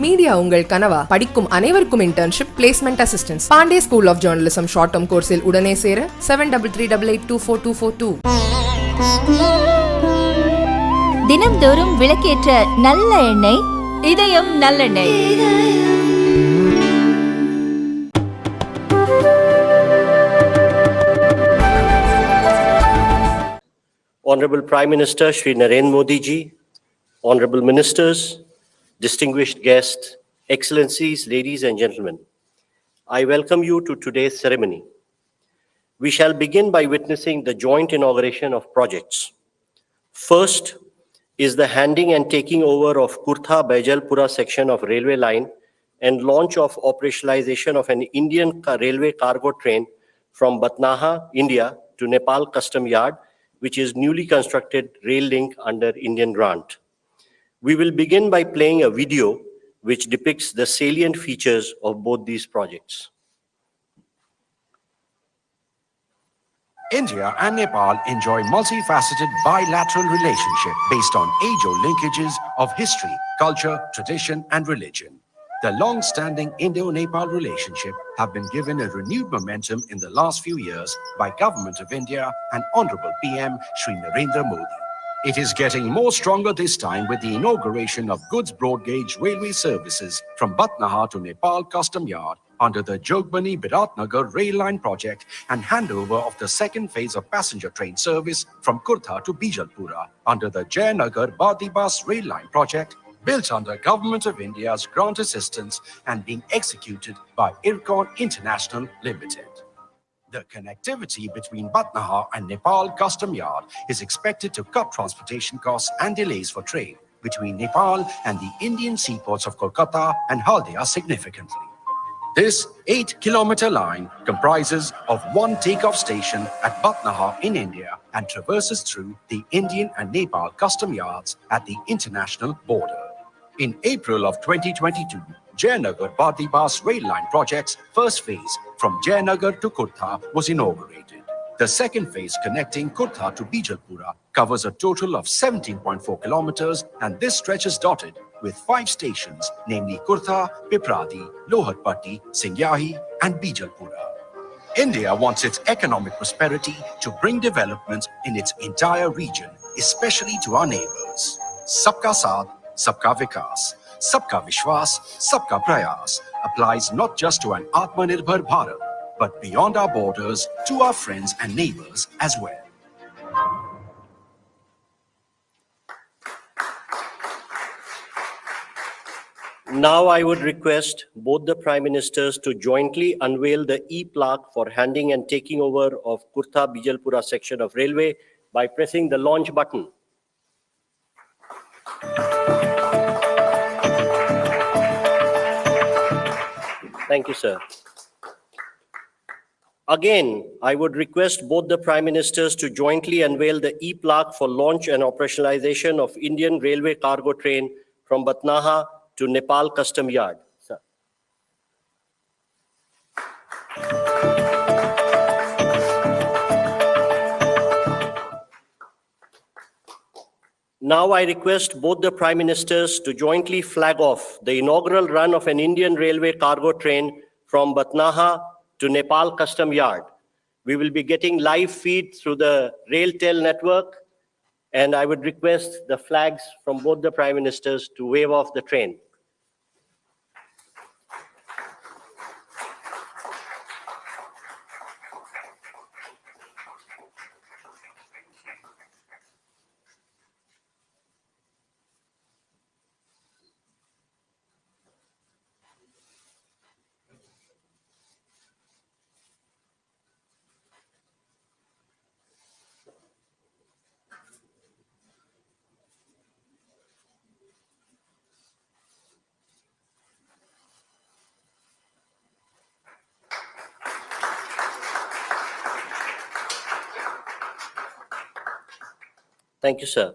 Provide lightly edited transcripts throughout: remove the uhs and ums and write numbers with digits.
Media உங்கள் கனவா? படிக்கும் அனைவருக்கும் internship, placement assistance. Pandey school of journalism short term கோர்ஸில் உடனே சேர 7338824242. தினம்தோறும் விளக்கேற்ற நல்ல எண்ணெய் இதயம் நல்லெண்ணெய். Honorable Prime Minister Shri Narendra Modi ji, Honorable Ministers, distinguished guests, Excellencies, ladies and gentlemen, I welcome you to today's ceremony. We shall begin by witnessing the joint inauguration of projects. First is the handing and taking over of Kurtha-Baijalpura section of railway line and launch of operationalization of an Indian railway cargo train from Batnaha, India to Nepal Custom Yard, which is newly constructed rail link under Indian grant. We will begin by playing a video which depicts the salient features of both these projects. India and Nepal enjoy multifaceted bilateral relationship based on age-old linkages of history, culture, tradition, and religion. The long-standing Indo-Nepal relationship have been given a renewed momentum in the last few years by Government of India and Honorable PM Shri Narendra Modi. It is getting more stronger this time with the inauguration of goods broad gauge railway services from Batnaha to Nepal Custom Yard under the Jogbani-Biratnagar rail line project and handover of the second phase of passenger train service from Kurtha to Bijalpura under the Jayanagar-Badibas rail line project, built under Government of India's grant assistance and being executed by Ircon International Limited. The connectivity between Batnaha and Nepal Custom Yard is expected to cut transportation costs and delays for trade between Nepal and the Indian seaports of Kolkata and Haldia significantly. This 8-kilometer line comprises of one takeoff station at Batnaha in India and traverses through the Indian and Nepal custom yards at the international border. In April of 2022, Jayanagar-Badibas rail line project's first phase from Jayanagar to Kurtha was inaugurated. The second phase connecting Kurtha to Bijalpura covers a total of 17.4 kilometers, and this stretch is dotted with 5 stations, namely Kurtha, Pipradi, Loharpatti, Singyahi, and Bijalpura. India wants its economic prosperity to bring development in its entire region, especially to our neighbors. Sabka Saath, Sabka Vikas, Sabka Vishwas, Sabka Prayas applies not just to an Atmanirbhar Bharat, but beyond our borders to our friends and neighbors as well. Now I would request both the Prime Ministers to jointly unveil the e-plaque for handing and taking over of Kurtha-Bijalpura section of railway by pressing the launch button. Thank you, sir. Again, I would request both the Prime Ministers to jointly unveil the e-plaque for launch and operationalization of Indian railway cargo train from Batnaha to Nepal Custom Yard. Sir. Now I request both the Prime Ministers to jointly flag off the inaugural run of an Indian railway cargo train from Batnaha to Nepal Custom Yard. We will be getting live feed through the RailTel network, and I would request the flags from both the Prime Ministers to wave off the train. Thank you, sir.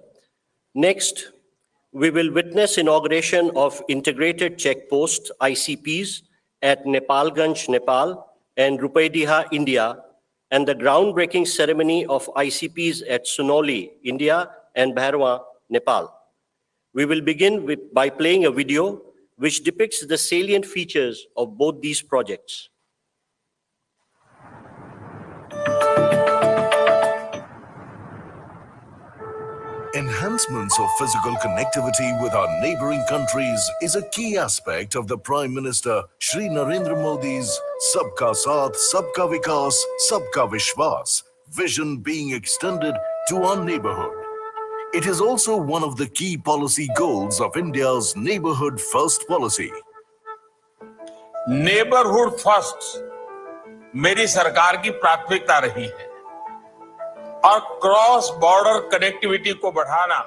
Next, we will witness inauguration of integrated checkposts, ICPs, at Nepalganj, Nepal, and Rupaidiha, India, and the groundbreaking ceremony of ICPs at Sunoli, India, and Bhairwa, Nepal. We will begin by playing a video which depicts the salient features of both these projects. Enhancements of physical connectivity with our neighboring countries is a key aspect of the Prime Minister Shri Narendra Modi's Sabka Saath, Sabka Vikas, Sabka Vishwas vision being extended to our neighborhood. It is also one of the key policy goals of India's Neighborhood First policy. Neighbourhood first मेरी सरकार की प्राथमिकता रही है और cross border connectivity को बढ़ाना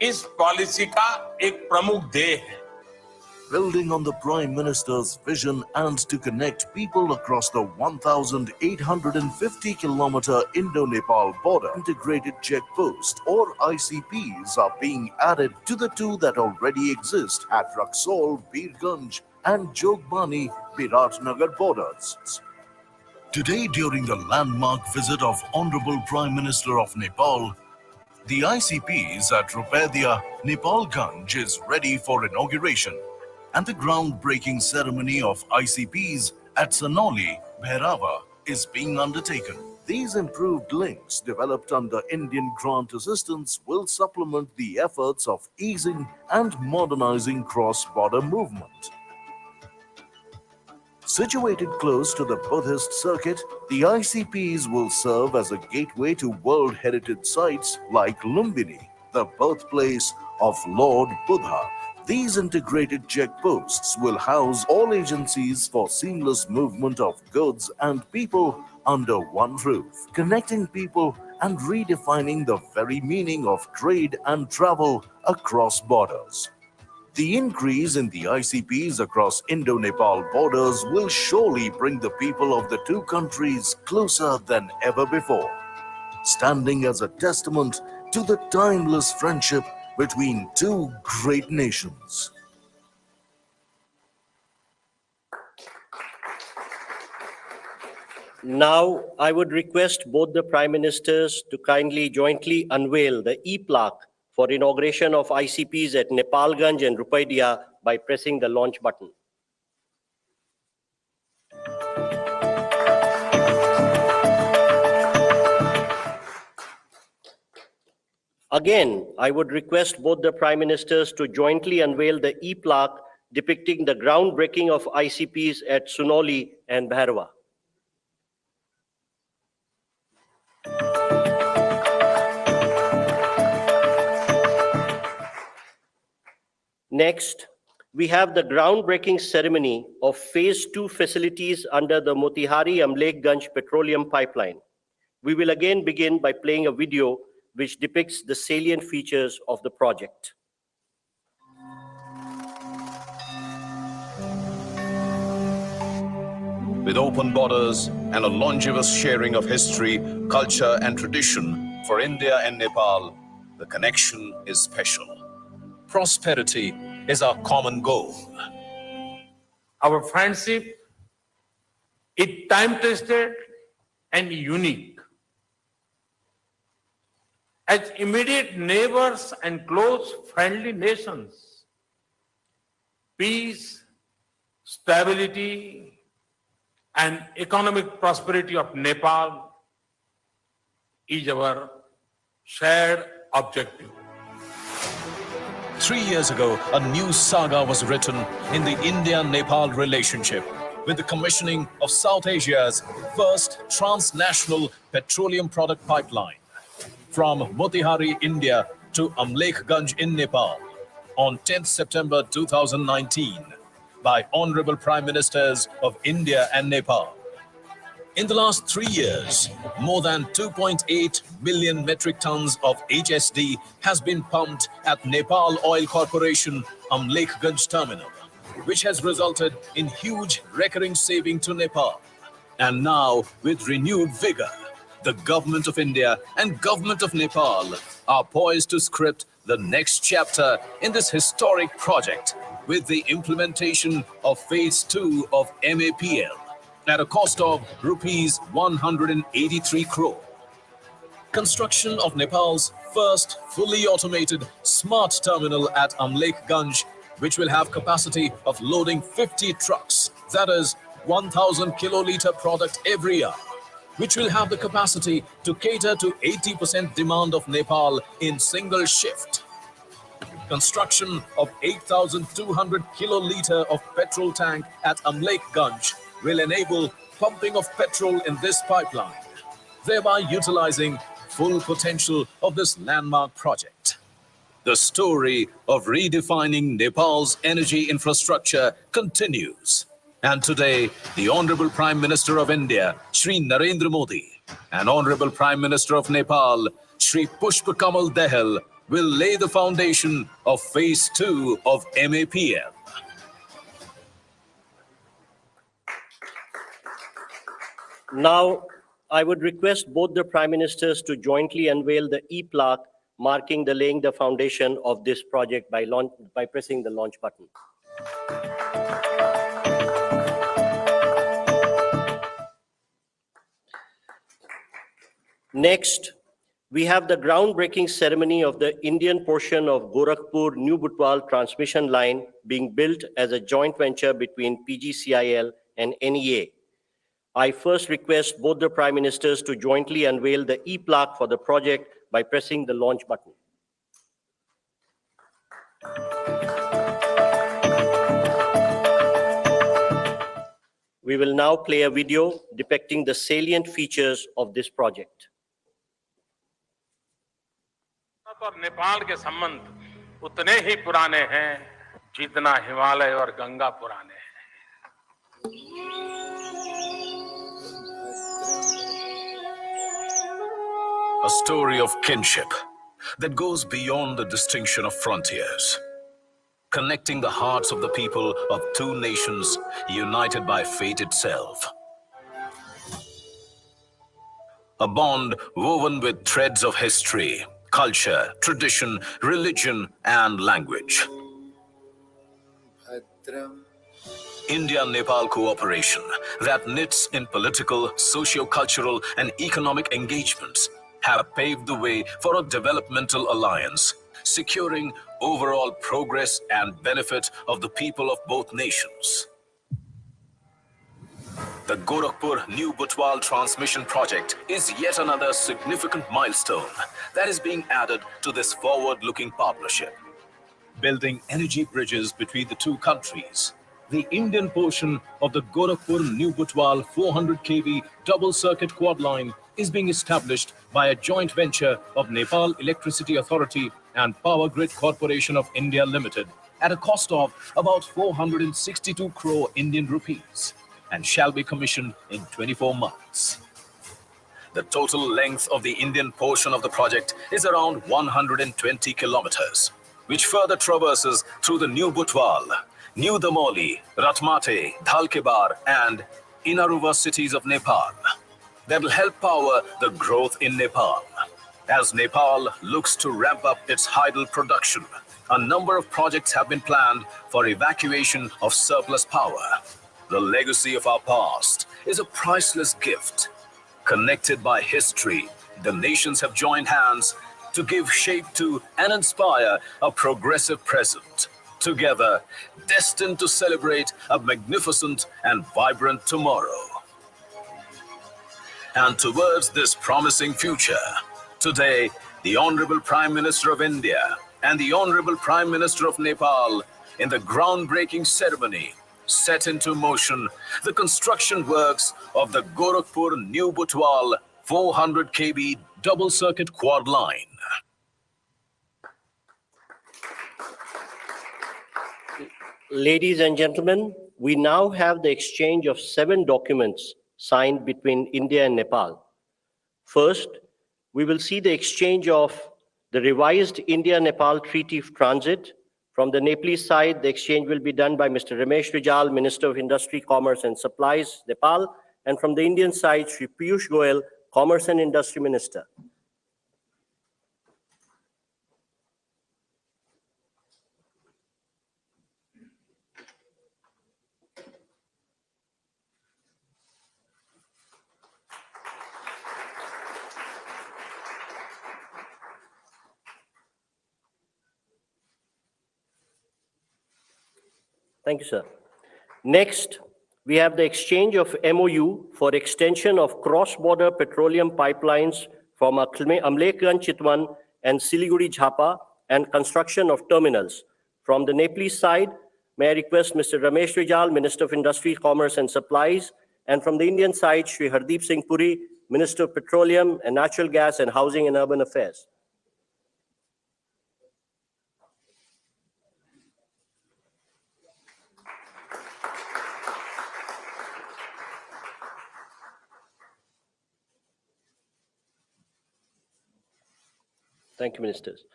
इस पॉलिसी का एक प्रमुख ध्येय है. Building on the Prime Minister's vision and to connect people across the 1,850-kilometer Indo-Nepal border, integrated checkposts or ICPs are being added to the two that already exist at Raxaul, Birganj and Jogbani, Biratnagar borders. Today, during the landmark visit of Honorable Prime Minister of Nepal, the ICPs at Rupedia, Nepalganj is ready for inauguration, and the groundbreaking ceremony of ICPs at Sanoli, Bhairava is being undertaken. These improved links developed under Indian grant assistance will supplement the efforts of easing and modernizing cross-border movement. Situated close to the Buddhist circuit, the ICPs will serve as a gateway to World Heritage sites like Lumbini, the birthplace of Lord Buddha. These integrated checkposts will house all agencies for seamless movement of goods and people under one roof, connecting people and redefining the very meaning of trade and travel across borders. The increase in the ICPs across Indo-Nepal borders will surely bring the people of the two countries closer than ever before, standing as a testament to the timeless friendship between two great nations. Now, I would request both the Prime Ministers to kindly jointly unveil the e-plaque for inauguration of ICPs at Nepalganj and Rupedia by pressing the launch button. Again, I would request both the Prime Ministers to jointly unveil the e-plaque depicting the groundbreaking of ICPs at Sunoli and Bhairava. Next, we have the groundbreaking ceremony of Phase 2 facilities under the Motihari-Amlekganj petroleum pipeline. We will again begin by playing a video which depicts the salient features of the project. With open borders and a longevous sharing of history, culture, and tradition for India and Nepal, the connection is special. Prosperity is our common goal. Our friendship is time-tested and unique. As immediate neighbors and close friendly nations, peace, stability, and economic prosperity of Nepal is our shared objective. 3 years ago, a new saga was written in the India-Nepal relationship with the commissioning of South Asia's first transnational petroleum product pipeline from Motihari, India to Amlekganj in Nepal on 10th September 2019 by Honorable Prime Ministers of India and Nepal. In the last 3 years, more than 2.8 million metric tons of HSD has been pumped at Nepal Oil Corporation Amlekganj terminal, which has resulted in huge recurring saving to Nepal. And now, with renewed vigor, the Government of India and Government of Nepal are poised to script the next chapter in this historic project with the implementation of Phase 2 of MAPL at a cost of rupees 183 crore. Construction of Nepal's first fully automated smart terminal at Amlekganj which will have capacity of loading 50 trucks, that is 1,000 kiloliter product every year, which will have the capacity to cater to 80% demand of Nepal in single shift. Construction of 8,200 kiloliter of petrol tank at Amlekganj will enable pumping of petrol in this pipeline, thereby utilizing full potential of this landmark project. The story of redefining Nepal's energy infrastructure continues. And today, the Honorable Prime Minister of India, Shri Narendra Modi, and Honorable Prime Minister of Nepal, Shri Pushpa Kamal Dahal, will lay the foundation of Phase 2 of MAPL. Now, I would request both the Prime Ministers to jointly unveil the e-plaque marking the laying the foundation of this project by pressing the launch button. Next, we have the groundbreaking ceremony of the Indian portion of Gorakhpur-New Butwal transmission line being built as a joint venture between PGCIL and NEA. I first request both the Prime Ministers to jointly unveil the e-plaque for the project by pressing the launch button. We will now play a video depicting the salient features of this project. और नेपाल के संबंध उतने ही पुराने हैं जितना हिमालय और गंगा पुराने हैं। A story of kinship that goes beyond the distinction of frontiers, connecting the hearts of the people of two nations united by fate itself. A bond woven with threads of history, culture, tradition, religion, and language. India-Nepal cooperation that knits in political, socio-cultural, and economic engagements have paved the way for a developmental alliance, securing overall progress and benefit of the people of both nations. The Gorakhpur-New Butwal transmission project is yet another significant milestone that is being added to this forward-looking partnership. Building energy bridges between the two countries, the Indian portion of the Gorakhpur-New Butwal 400 kV double-circuit quad line is being established by a joint venture of Nepal Electricity Authority and Power Grid Corporation of India Limited at a cost of about 462 crore Indian rupees and shall be commissioned in 24 months. The total length of the Indian portion of the project is around 120 kilometers, which further traverses through the New Butwal, New Damoli, Ratmate, Dhalkebar, and Inaruva cities of Nepal that will help power the growth in Nepal. As Nepal looks to ramp up its hydel production, a number of projects have been planned for evacuation of surplus power. The legacy of our past is a priceless gift. Connected by history, the nations have joined hands to give shape to and inspire a progressive present. Together, destined to celebrate a magnificent and vibrant tomorrow. And towards this promising future, today, the Honorable Prime Minister of India and the Honorable Prime Minister of Nepal, in the groundbreaking ceremony, set into motion the construction works of the Gorakhpur-New Butwal 400 kV double-circuit quad line. Ladies and gentlemen, we now have the exchange of 7 documents signed between India and Nepal. First, we will see the exchange of the revised India-Nepal Treaty of Transit. From the Nepalese side, the exchange will be done by Mr. Ramesh Rijal, Minister of Industry, Commerce and Supplies, Nepal, and from the Indian side, Shri Piyush Goyal, Commerce and Industry Minister. Thank you, sir. Next, we have the exchange of MOU for extension of cross-border petroleum pipelines from Amlekganj Chitwan and Siliguri Jhapa and construction of terminals. From the Nepalese side, may I request Mr. Ramesh Rijal, Minister of Industry, Commerce and Supplies, and from the Indian side, Shri Hardeep Singh Puri, Minister of Petroleum and Natural Gas and Housing and Urban Affairs. Thank you, Ministers.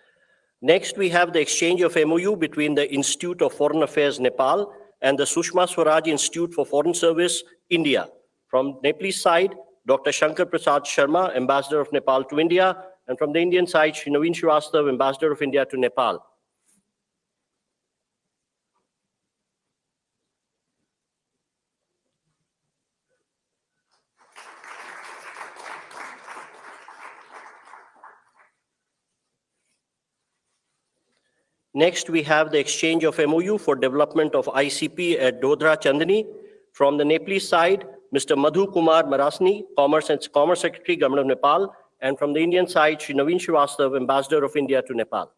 Next, we have the exchange of MOU between the Institute of Foreign Affairs, Nepal, and the Sushma Swaraj Institute for Foreign Service, India. From Nepalese side, Dr. Shankar Prasad Sharma, Ambassador of Nepal to India, and from the Indian side, Shri Naveen Srivastava, Ambassador of India to Nepal. Next, we have the exchange of MOU for development of ICP at Dodra Chandni. From the Nepalese side, Mr. Madhu Kumar Marasni, Commerce Secretary, Government of Nepal, and from the Indian side, Shri Naveen Srivastava, Ambassador of India to Nepal.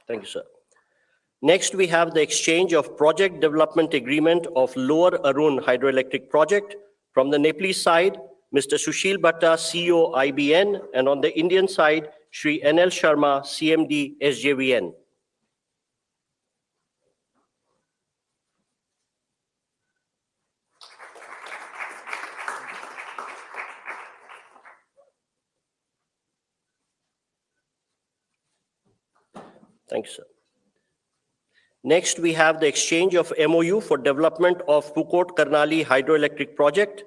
Thank you, sir. Next, we have the exchange of project development agreement of Lower Arun Hydroelectric Project. From the Nepalese side, Mr. Sushil Bhatta, CEO, IBN, and on the Indian side, Shri NL Sharma, CMD, SJVN. Thank you, sir. Next, we have the exchange of MOU for development of Pukot Karnali Hydroelectric Project.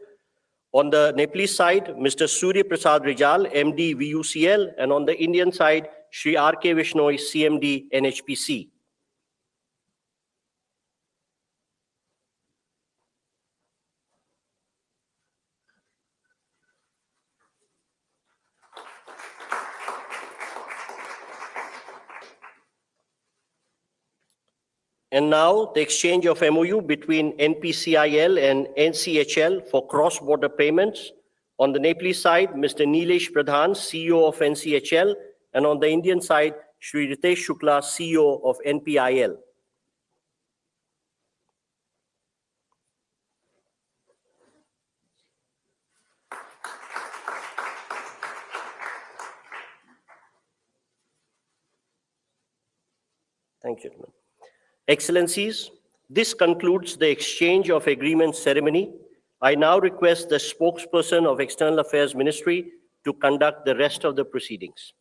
On the Nepalese side, Mr. Surya Prasad Rijal, MD, VUCL, and on the Indian side, Shri R.K. Vishnoi, CMD, NHPC. And now the exchange of MOU between NPCIL and NCHL for cross-border payments. On the Nepalese side, Mr. Nilesh Pradhan, CEO of NCHL, and on the Indian side, Shri Ritesh Shukla, CEO of NPIL. Thank you, gentlemen. Excellencies, this concludes the exchange of agreements ceremony. I now request the spokesperson of External Affairs Ministry to conduct the rest of the proceedings.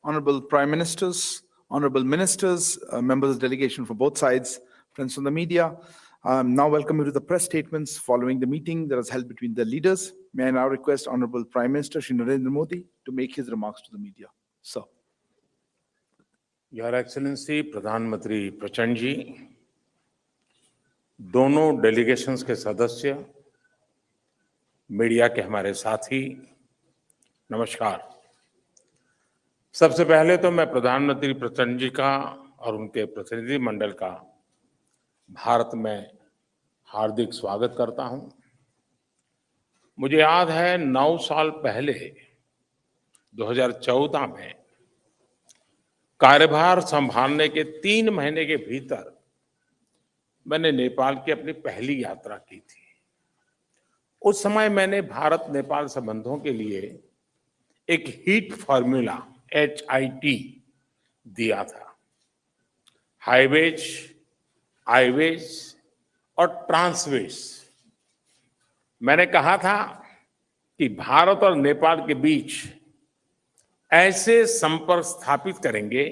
Honorable Prime Ministers, Honorable Ministers, members of the delegation from both sides, friends from the media, now welcome you to the press statements following the meeting that was held between the leaders. May I now request Honorable Prime Minister Shri Narendra Modi to make his remarks to the media. Sir. Your excellency प्रधानमंत्री प्रचंड जी, दोनों delegations के सदस्य, media के हमारे साथी, नमस्कार। सबसे पहले तो मैं प्रधानमंत्री प्रचंड जी का और उनके प्रतिनिधि मंडल का भारत में हार्दिक स्वागत करता हूं। मुझे याद है 9 साल पहले 2014 में कार्यभार संभालने के 3 महीने के भीतर मैंने नेपाल की अपनी पहली यात्रा की थी। उस समय मैंने भारत नेपाल संबंधों के लिए एक हीट फॉर्मूला HIT दिया था। हाईवेज, आईवेज और ट्रांसवेज। मैंने कहा था कि भारत और नेपाल के बीच ऐसे संपर्क स्थापित करेंगे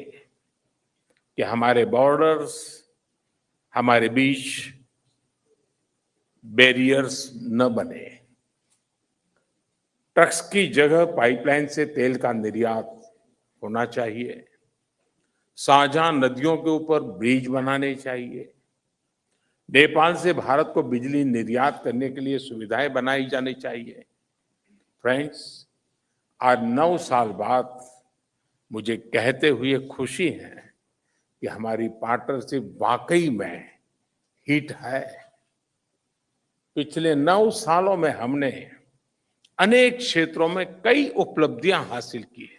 कि हमारे बॉर्डर्स, हमारे बीच बैरियर्स न बने। ट्रक्स की जगह पाइपलाइन से तेल का निर्यात होना चाहिए। साझा नदियों के ऊपर ब्रिज बनाने चाहिए। नेपाल से भारत को बिजली निर्यात करने के लिए सुविधाएं बनाई जानी चाहिए। फ्रेंड्स, आज 9 साल बाद मुझे कहते हुए खुशी है कि हमारी पार्टनरशिप वाकई में हिट है। पिछले 9 सालों में हमने अनेक क्षेत्रों में कई उपलब्धियां हासिल की हैं।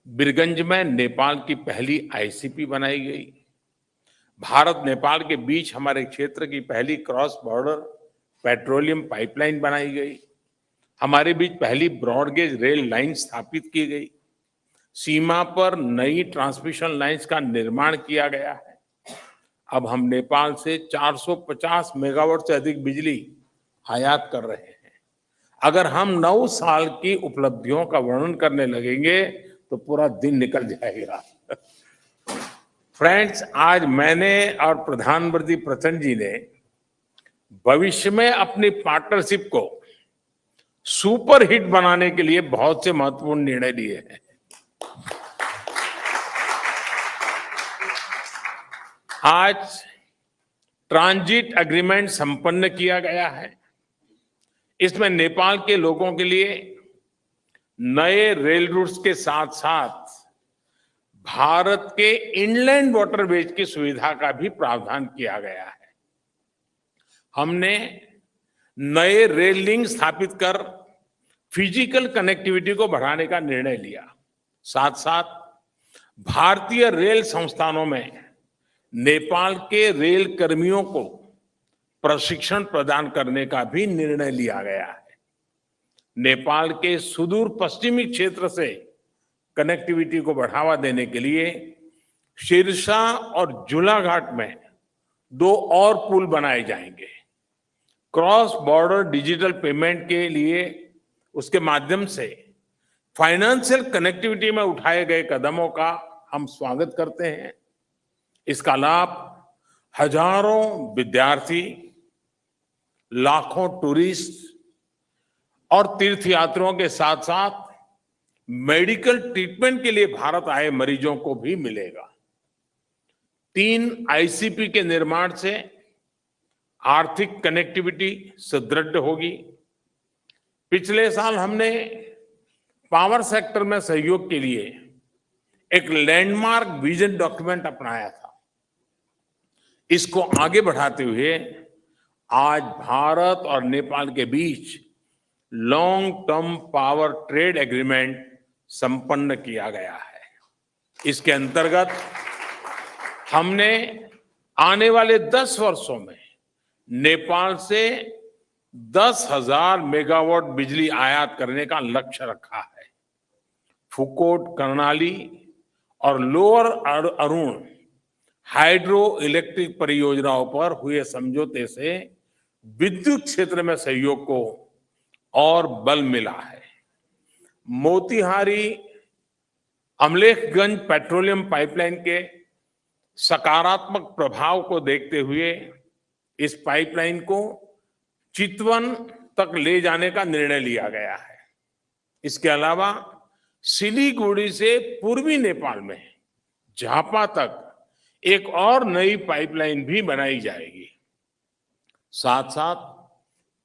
बीरगंज में नेपाल की पहली आईसीपी बनाई गई। भारत नेपाल के बीच हमारे क्षेत्र की पहली क्रॉस बॉर्डर पेट्रोलियम पाइपलाइन बनाई गई। हमारे बीच पहली ब्रॉडगेज रेल लाइन स्थापित की गई। सीमा पर नई ट्रांसमिशन लाइंस का निर्माण किया गया है। अब हम नेपाल से 450 मेगावाट से अधिक बिजली आयात कर रहे हैं। अगर हम 9 साल की उपलब्धियों का वर्णन करने लगेंगे तो पूरा दिन निकल जाएगा। फ्रेंड्स, आज मैंने और प्रधानमंत्री प्रचंड जी ने भविष्य में अपनी पार्टनरशिप को सुपर हिट बनाने के लिए बहुत से महत्वपूर्ण निर्णय लिए हैं। आज ट्रांजिट एग्रीमेंट संपन्न किया गया है। इसमें नेपाल के लोगों के लिए नए रेल रूट्स के साथ साथ भारत के इनलैंड वाटरवेज की सुविधा का भी प्रावधान किया गया है। हमने नए रेल लिंक स्थापित कर फिजिकल कनेक्टिविटी को बढ़ाने का निर्णय लिया। साथ साथ भारतीय रेल संस्थानों में नेपाल के रेल कर्मियों को प्रशिक्षण प्रदान करने का भी निर्णय लिया गया है। नेपाल के सुदूर पश्चिमी क्षेत्र से कनेक्टिविटी को बढ़ावा देने के लिए सिरसा और झूलाघाट में 2 और पुल बनाए जाएंगे। क्रॉस बॉर्डर डिजिटल पेमेंट के लिए उसके माध्यम से फाइनेंशियल कनेक्टिविटी में उठाए गए कदमों का हम स्वागत करते हैं। इसका लाभ हजारों विद्यार्थी, लाखों टूरिस्ट और तीर्थयात्रियों के साथ साथ मेडिकल ट्रीटमेंट के लिए भारत आए मरीजों को भी मिलेगा। 3 आईसीपी के निर्माण से आर्थिक कनेक्टिविटी सुदृढ़ होगी। पिछले साल हमने पावर सेक्टर में सहयोग के लिए एक लैंडमार्क विजन डॉक्यूमेंट अपनाया था। इसको आगे बढ़ाते हुए आज भारत और नेपाल के बीच long term power trade agreement संपन्न किया गया है। इसके अंतर्गत हमने आने वाले 10 वर्षों में नेपाल से 10,000 मेगावाट बिजली आयात करने का लक्ष्य रखा है। फुकोट, कर्णाली और लोअर अरुण हाइड्रो इलेक्ट्रिक परियोजनाओं पर हुए समझौते से विद्युत क्षेत्र में सहयोग को और बल मिला है। मोतिहारी अमलेखगंज पेट्रोलियम पाइपलाइन के सकारात्मक प्रभाव को देखते हुए इस पाइपलाइन को चितवन तक ले जाने का निर्णय लिया गया है। इसके अलावा सिलीगुड़ी से पूर्वी नेपाल में झापा तक एक और नई पाइपलाइन भी बनाई जाएगी। साथ साथ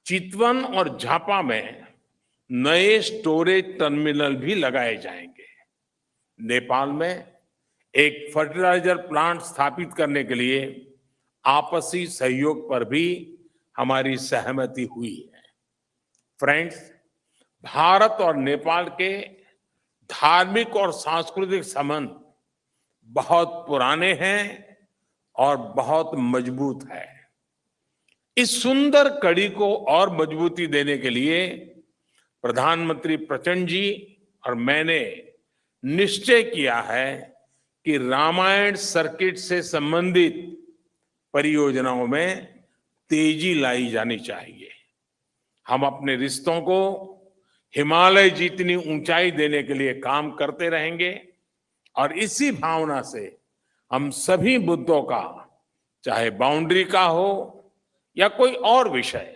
चितवन और झापा में नए स्टोरेज टर्मिनल भी लगाए जाएंगे। नेपाल में एक फर्टिलाइजर प्लांट स्थापित करने के लिए आपसी सहयोग पर भी हमारी सहमति हुई है। फ्रेंड्स, भारत और नेपाल के धार्मिक और सांस्कृतिक संबंध बहुत पुराने हैं और बहुत मजबूत है। इस सुंदर कड़ी को और मजबूती देने के लिए प्रधानमंत्री प्रचंड जी और मैंने निश्चय किया है कि रामायण सर्किट से संबंधित परियोजनाओं में तेजी लाई जानी चाहिए। हम अपने रिश्तों को हिमालय जितनी ऊंचाई देने के लिए काम करते रहेंगे और इसी भावना से हम सभी मुद्दों का, चाहे बाउंड्री का हो या कोई और विषय,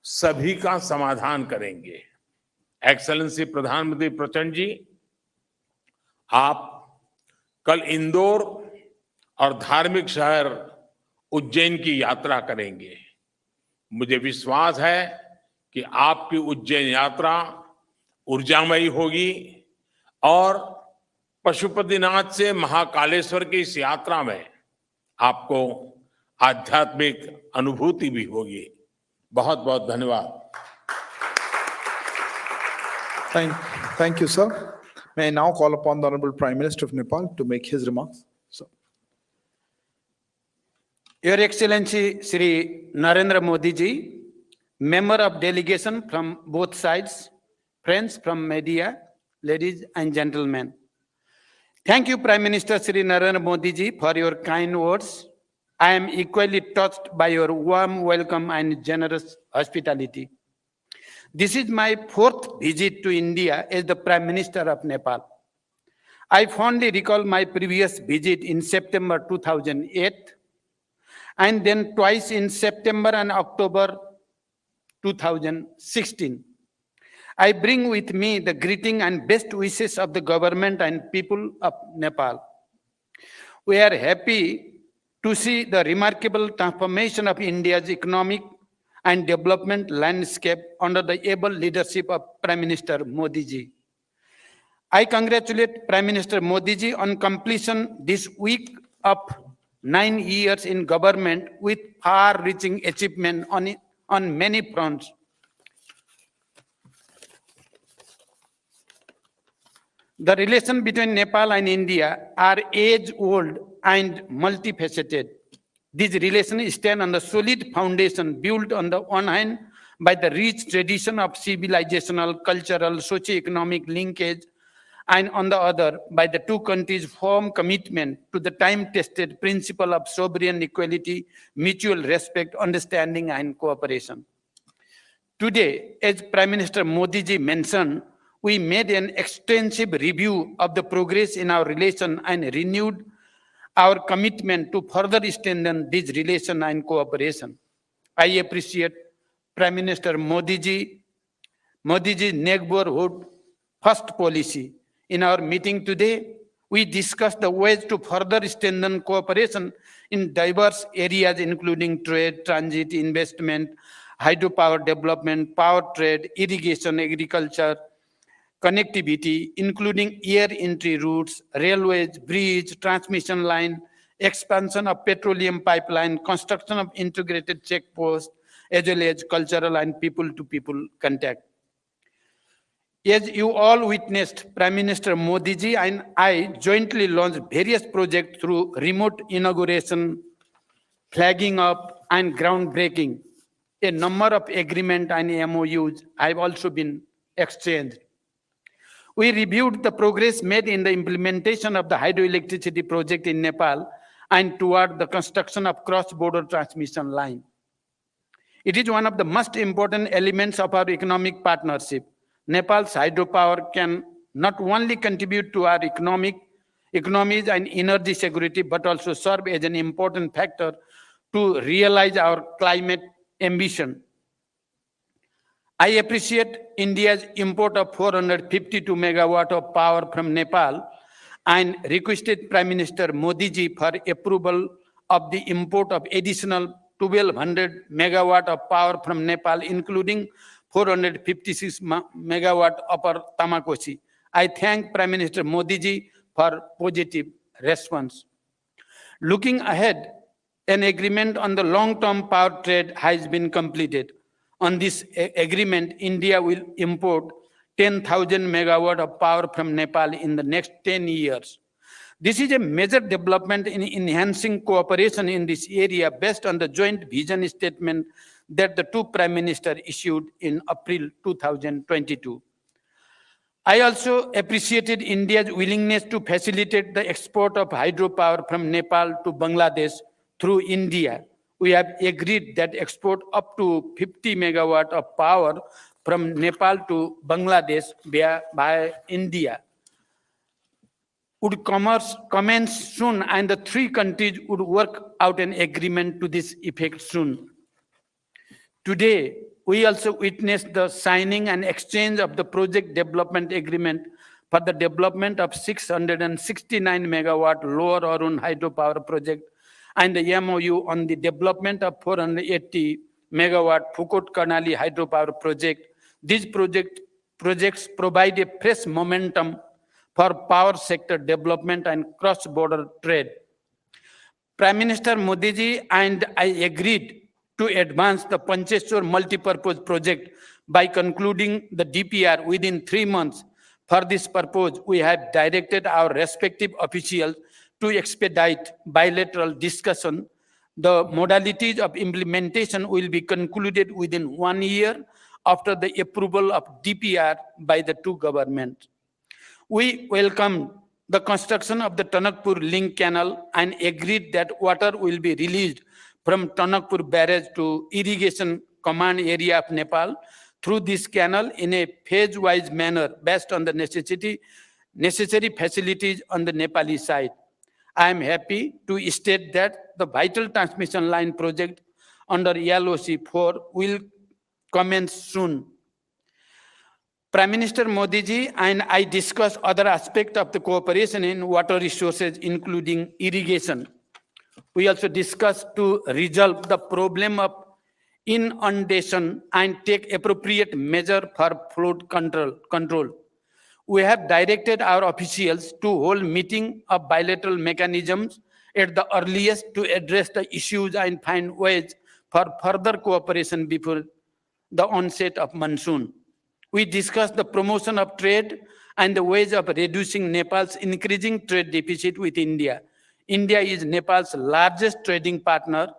सभी का समाधान करेंगे। एक्सेलेंसी प्रधानमंत्री प्रचंड जी, आप कल इंदौर और धार्मिक शहर उज्जैन की यात्रा करेंगे। मुझे विश्वास है कि आपकी उज्जैन यात्रा ऊर्जामयी होगी और पशुपतिनाथ से महाकालेश्वर की इस यात्रा में आपको आध्यात्मिक अनुभूति भी होगी। बहुत बहुत धन्यवाद। Thank you, sir. May I now call upon the Honorable Prime Minister of Nepal to make his remarks? Sir. Your Excellency Shri Narendra Modi ji, member of delegation from both sides, friends from media, ladies and gentlemen. Thank you, Prime Minister Shri Narendra Modi ji, for your kind words. I am equally touched by your warm welcome and generous hospitality. This is my fourth visit to India as the Prime Minister of Nepal. I fondly recall my previous visit in September 2008 and then twice in September and October 2016. I bring with me the greeting and best wishes of the government and people of Nepal. We are happy to see the remarkable transformation of India's economic and development landscape under the able leadership of Prime Minister Modi ji. I congratulate Prime Minister Modi ji on completion this week of 9 years in government with far-reaching achievement on many fronts. The relation between Nepal and India are age-old and multifaceted. These relations stand on the solid foundation built on the one hand by the rich tradition of civilizational, cultural, socio-economic linkage, and on the other by the two countries' firm commitment to the time-tested principle of sovereign equality, mutual respect, understanding, and cooperation. Today, as Prime Minister Modi ji mentioned, we made an extensive review of the progress in our relation and renewed our commitment to further strengthen this relation and cooperation. I appreciate Prime Minister Modi ji's neighborhood first policy. In our meeting today, we discussed the ways to further strengthen cooperation in diverse areas, including trade, transit, investment, hydropower development, power trade, irrigation, agriculture, connectivity, including air entry routes, railways, bridge, transmission line, expansion of petroleum pipeline, construction of integrated checkposts, as well as cultural and people-to-people contact. As you all witnessed, Prime Minister Modi ji and I jointly launched various projects through remote inauguration, flagging up, and groundbreaking. A number of agreements and MOUs have also been exchanged. We reviewed the progress made in the implementation of the hydroelectricity project in Nepal and toward the construction of cross-border transmission line. It is one of the most important elements of our economic partnership. Nepal's hydropower can not only contribute to our economies and energy security, but also serve as an important factor to realize our climate ambition. I appreciate India's import of 452 megawatt of power from Nepal and requested Prime Minister Modi ji for approval of the import of additional 1200 megawatt of power from Nepal, including 456 megawatt upper Tamakosi. I thank Prime Minister Modi ji for positive response. Looking ahead, an agreement on the long-term power trade has been completed. On this agreement, India will import 10,000 megawatt of power from Nepal in the next 10 years. This is a major development in enhancing cooperation in this area based on the joint vision statement that the two prime ministers issued in April 2022. I also appreciated India's willingness to facilitate the export of hydropower from Nepal to Bangladesh through India. We have agreed that export up to 50 megawatt of power from Nepal to Bangladesh by India would commence soon, and the three countries would work out an agreement to this effect soon. Today, we also witnessed the signing and exchange of the project development agreement for the development of 669 megawatt Lower Arun hydropower project and the MOU on the development of 480 megawatt Phukot Karnali hydropower project. These projects provide a fresh momentum for power sector development and cross-border trade. Prime Minister Modi ji and I agreed to advance the Pancheshwar multipurpose project by concluding the DPR within 3 months. For this purpose, we have directed our respective officials to expedite bilateral discussion. The modalities of implementation will be concluded within 1 year after the approval of DPR by the two governments. We welcome the construction of the Chanakyaa link canal and agreed that water will be released from Chanakyaa barrage to irrigation command area of Nepal through this canal in a phase-wise manner based on the necessary facilities on the Nepali side. I am happy to state that the vital transmission line project under LOC 4 will commence soon. Prime Minister Modi ji and I discussed other aspects of the cooperation in water resources, including irrigation. We also discussed to resolve the problem of inundation and take appropriate measure for flood control. We have directed our officials to hold meeting of bilateral mechanisms at the earliest to address the issues and find ways for further cooperation before the onset of monsoon. We discussed the promotion of trade and the ways of reducing Nepal's increasing trade deficit with India. India is Nepal's largest trading partner.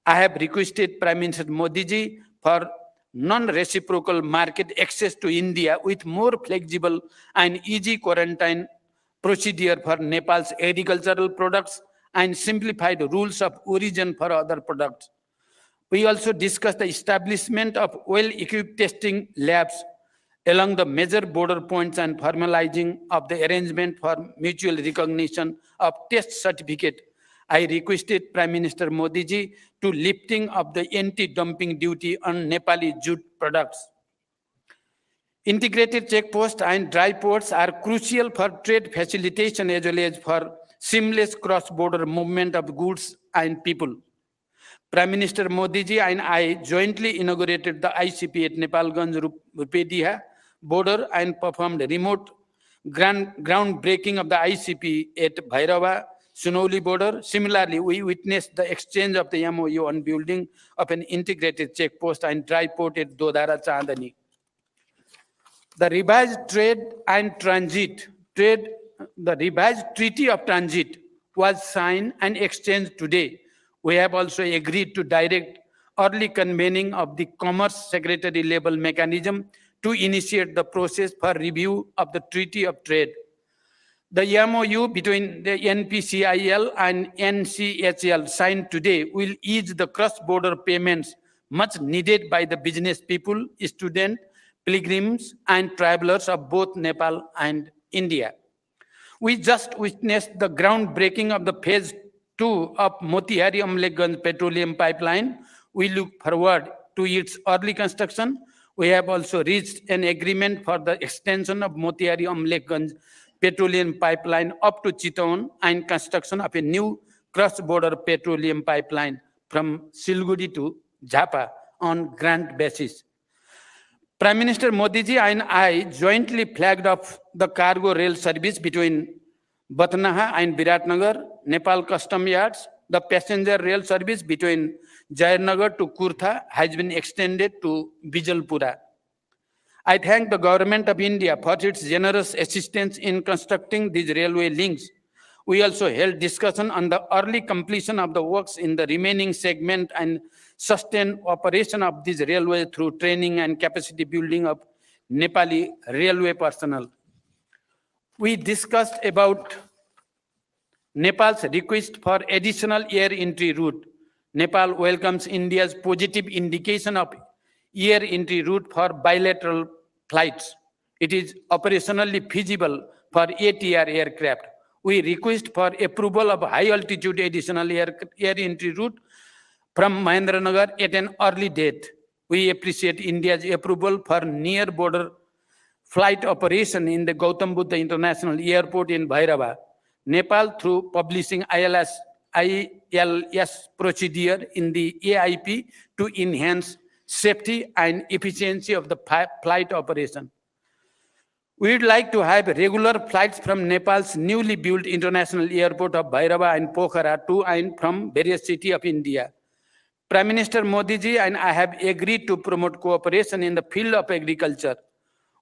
I have requested Prime Minister Modi ji for non-reciprocal market access to India with more flexible and easy quarantine procedure for Nepal's agricultural products and simplified rules of origin for other products. We also discussed the establishment of well-equipped testing labs along the major border points and formalizing of the arrangement for mutual recognition of test certificate. I requested Prime Minister Modi ji to lifting of the anti-dumping duty on Nepali jute products. Integrated checkposts and dry ports are crucial for trade facilitation as well as for seamless cross-border movement of goods and people. Prime Minister Modi ji and I jointly inaugurated the ICP at Nepalganj Rupediha border and performed remote groundbreaking of the ICP at Bhairava Sunauli border. Similarly, we witnessed the exchange of the MOU on building of an integrated checkpost and dry port at Dodara Chandani. The revised Treaty of Transit was signed and exchanged today. We have also agreed to direct early convening of the Commerce Secretary level mechanism to initiate the process for review of the Treaty of Trade. The MOU between the NPCIL and NCHL signed today will ease the cross-border payments much needed by the business people, students, pilgrims, and travelers of both Nepal and India. We just witnessed the groundbreaking of the phase 2 of Motihari Amlekhganj petroleum pipeline. We look forward to its early construction. We have also reached an agreement for the extension of Motihari Amlekhganj petroleum pipeline up to Chittagong and construction of a new cross-border petroleum pipeline from Siliguri to Jhapa on grant basis. Prime Minister Modi ji and I jointly flagged off the cargo rail service between Batnaha and Viratnagar, Nepal Custom Yards. The passenger rail service between Jairnagar to Kurtha has been extended to Bijalpura. I thank the Government of India for its generous assistance in constructing these railway links. We also held discussion on the early completion of the works in the remaining segment and sustained operation of these railways through training and capacity building of Nepali railway personnel. We discussed about Nepal's request for additional air entry route. Nepal welcomes India's positive indication of air entry route for bilateral flights. It is operationally feasible for ATR aircraft. We request for approval of high altitude additional air entry route from Mahendranagar at an early date. We appreciate India's approval for near border flight operation in the Gautam Buddha International Airport in Bhairava. Nepal, through publishing ILS ILS procedure in the AIP to enhance safety and efficiency of the flight operation. We would like to have regular flights from Nepal's newly built international airport of Bhairava and Pokhara to and from various cities of India. Prime Minister Modi ji and I have agreed to promote cooperation in the field of agriculture.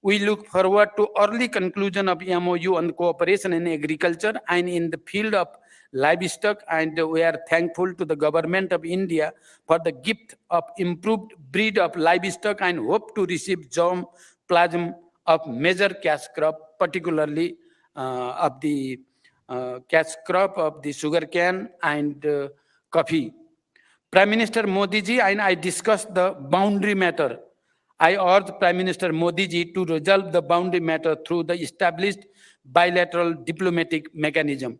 We look forward to early conclusion of MOU on cooperation in agriculture and in the field of livestock, and we are thankful to the government of India for the gift of improved breed of livestock and hope to receive germplasm of major cash crop, particularly of the cash crop of the sugarcane and coffee. Prime Minister Modi ji and I discussed the boundary matter. I urge Prime Minister Modi ji to resolve the boundary matter through the established bilateral diplomatic mechanism.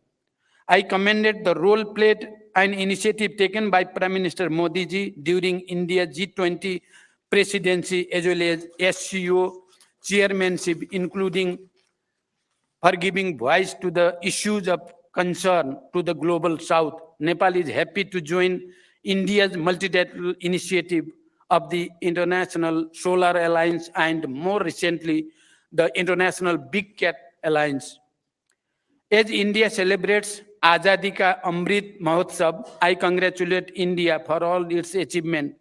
I commended the role played and initiative taken by Prime Minister Modi ji during India G20 presidency as well as SCO chairmanship, including for giving voice to the issues of concern to the global south. Nepal is happy to join India's multilateral initiative of the International Solar Alliance and more recently, the International Big Cat Alliance. As India celebrates Azadi Ka Amrit Mahotsav, I congratulate India for all its achievement,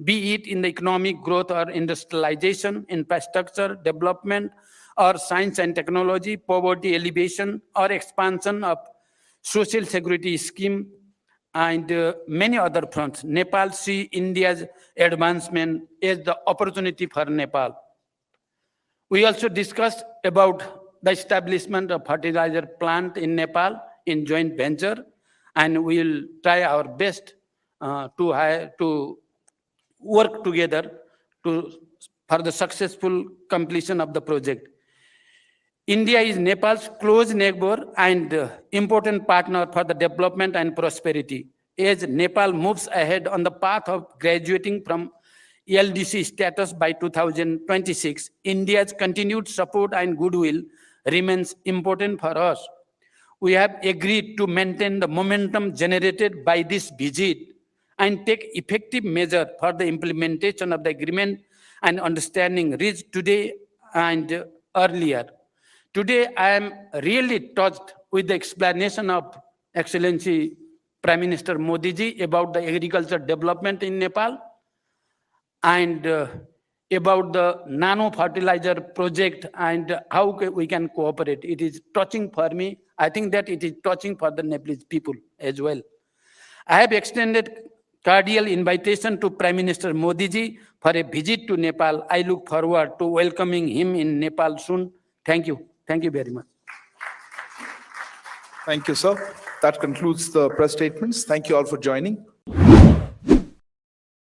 be it in the economic growth or industrialization, infrastructure development, or science and technology, poverty alleviation, or expansion of social security scheme, and many other fronts. Nepal see India's advancement as the opportunity for Nepal. We also discussed about the establishment of fertilizer plant in Nepal in joint venture, and we will try our best to work together for the successful completion of the project. India is Nepal's close neighbor and important partner for the development and prosperity. As Nepal moves ahead on the path of graduating from LDC status by 2026, India's continued support and goodwill remains important for us. We have agreed to maintain the momentum generated by this visit and take effective measures for the implementation of the agreement and understanding reached today and earlier. Today, I am really touched with the explanation of Excellency Prime Minister Modi ji about the agriculture development in Nepal and about the nano fertilizer project and how we can cooperate. It is touching for me. I think that it is touching for the Nepalese people as well. I have extended cordial invitation to Prime Minister Modi ji for a visit to Nepal. I look forward to welcoming him in Nepal soon. Thank you. Thank you very much. Thank you, sir. That concludes the press statements. Thank you all for joining.